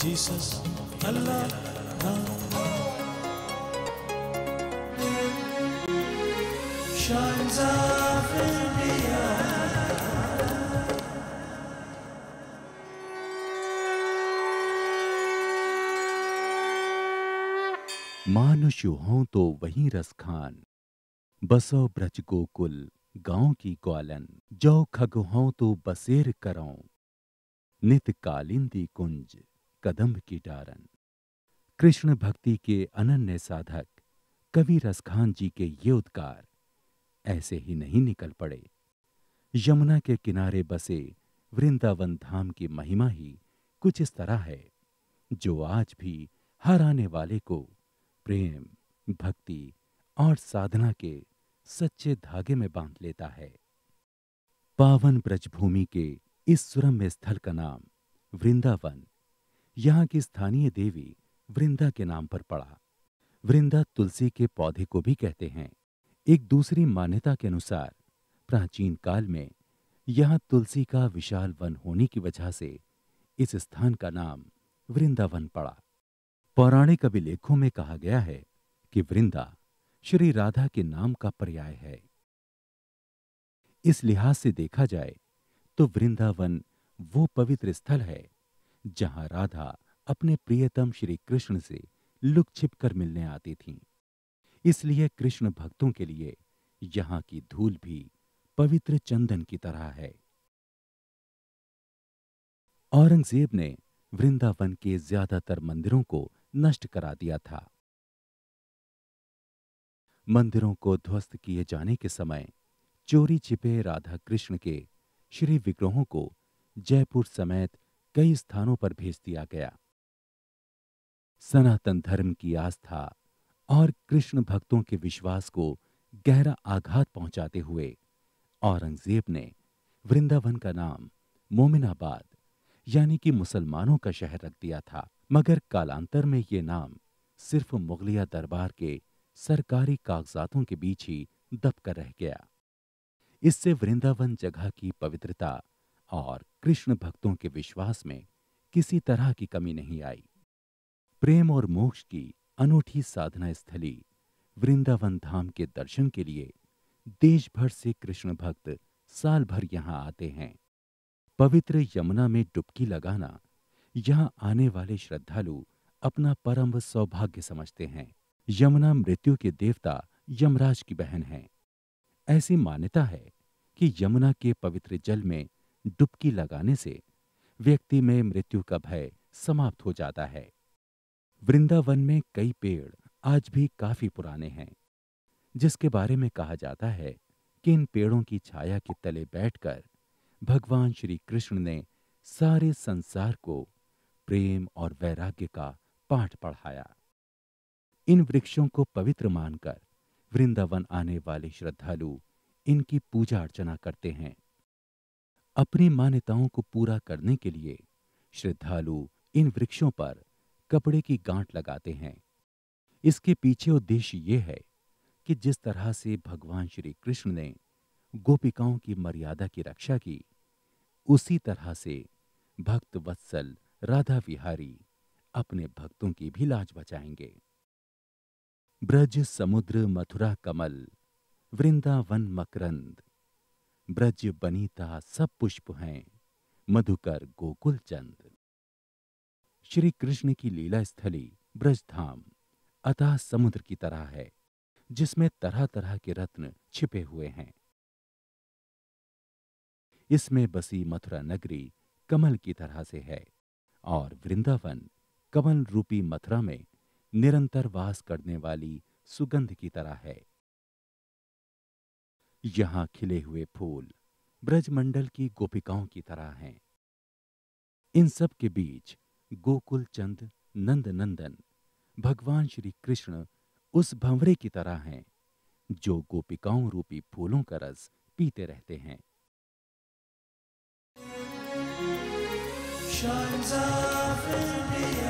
Jesus, Allah, shines of India. मानुष हों तो वहीं रस खान, बसो ब्रज गोकुल गांव की ग्वालन। जो खग हों तो बसेर करौं, नित कालिंदी कुंज कदम्ब की डारन। कृष्ण भक्ति के अनन्य साधक कवि रसखान जी के ये उद्गार ऐसे ही नहीं निकल पड़े। यमुना के किनारे बसे वृंदावन धाम की महिमा ही कुछ इस तरह है, जो आज भी हर आने वाले को प्रेम, भक्ति और साधना के सच्चे धागे में बांध लेता है। पावन ब्रजभूमि के इस सुरम्य स्थल का नाम वृंदावन यहाँ की स्थानीय देवी वृंदा के नाम पर पड़ा। वृंदा तुलसी के पौधे को भी कहते हैं। एक दूसरी मान्यता के अनुसार प्राचीन काल में यहाँ तुलसी का विशाल वन होने की वजह से इस स्थान का नाम वृंदावन पड़ा। पौराणिक अभिलेखों में कहा गया है कि वृंदा श्री राधा के नाम का पर्याय है। इस लिहाज से देखा जाए तो वृंदावन वो पवित्र स्थल है जहां राधा अपने प्रियतम श्री कृष्ण से लुक छिप कर मिलने आती थीं। इसलिए कृष्ण भक्तों के लिए यहाँ की धूल भी पवित्र चंदन की तरह है। औरंगजेब ने वृंदावन के ज्यादातर मंदिरों को नष्ट करा दिया था। मंदिरों को ध्वस्त किए जाने के समय चोरी छिपे राधा कृष्ण के श्री विग्रहों को जयपुर समेत कई स्थानों पर भेज दिया गया। सनातन धर्म की आस्था और कृष्ण भक्तों के विश्वास को गहरा आघात पहुंचाते हुए औरंगजेब ने वृंदावन का नाम मोमिनाबाद यानी कि मुसलमानों का शहर रख दिया था। मगर कालांतर में ये नाम सिर्फ मुगलिया दरबार के सरकारी कागजातों के बीच ही दब कर रह गया। इससे वृंदावन जगह की पवित्रता और कृष्ण भक्तों के विश्वास में किसी तरह की कमी नहीं आई। प्रेम और मोक्ष की अनूठी साधना स्थली वृंदावन धाम के दर्शन के लिए देश भर से कृष्ण भक्त साल भर यहाँ आते हैं। पवित्र यमुना में डुबकी लगाना यहाँ आने वाले श्रद्धालु अपना परम सौभाग्य समझते हैं। यमुना मृत्यु के देवता यमराज की बहन है। ऐसी मान्यता है कि यमुना के पवित्र जल में डुबकी लगाने से व्यक्ति में मृत्यु का भय समाप्त हो जाता है। वृंदावन में कई पेड़ आज भी काफी पुराने हैं, जिसके बारे में कहा जाता है कि इन पेड़ों की छाया के तले बैठकर भगवान श्री कृष्ण ने सारे संसार को प्रेम और वैराग्य का पाठ पढ़ाया। इन वृक्षों को पवित्र मानकर वृंदावन आने वाले श्रद्धालु इनकी पूजा अर्चना करते हैं। अपनी मान्यताओं को पूरा करने के लिए श्रद्धालु इन वृक्षों पर कपड़े की गांठ लगाते हैं। इसके पीछे उद्देश्य ये है कि जिस तरह से भगवान श्री कृष्ण ने गोपिकाओं की मर्यादा की रक्षा की, उसी तरह से भक्त वत्सल राधा विहारी अपने भक्तों की भी लाज बचाएंगे। ब्रज समुद्र मथुरा कमल, वृंदावन मकरंद, ब्रज बनीता सब पुष्प हैं, मधुकर गोकुल चंद। श्री कृष्ण की लीला स्थली ब्रज धाम अतः समुद्र की तरह है, जिसमें तरह तरह के रत्न छिपे हुए हैं। इसमें बसी मथुरा नगरी कमल की तरह से है और वृंदावन कमल रूपी मथुरा में निरंतर वास करने वाली सुगंध की तरह है। यहाँ खिले हुए फूल ब्रजमंडल की गोपिकाओं की तरह हैं। इन सब के बीच गोकुल चंद नंद नंदन भगवान श्री कृष्ण उस भंवरे की तरह हैं जो गोपिकाओं रूपी फूलों का रस पीते रहते हैं। Shines of India.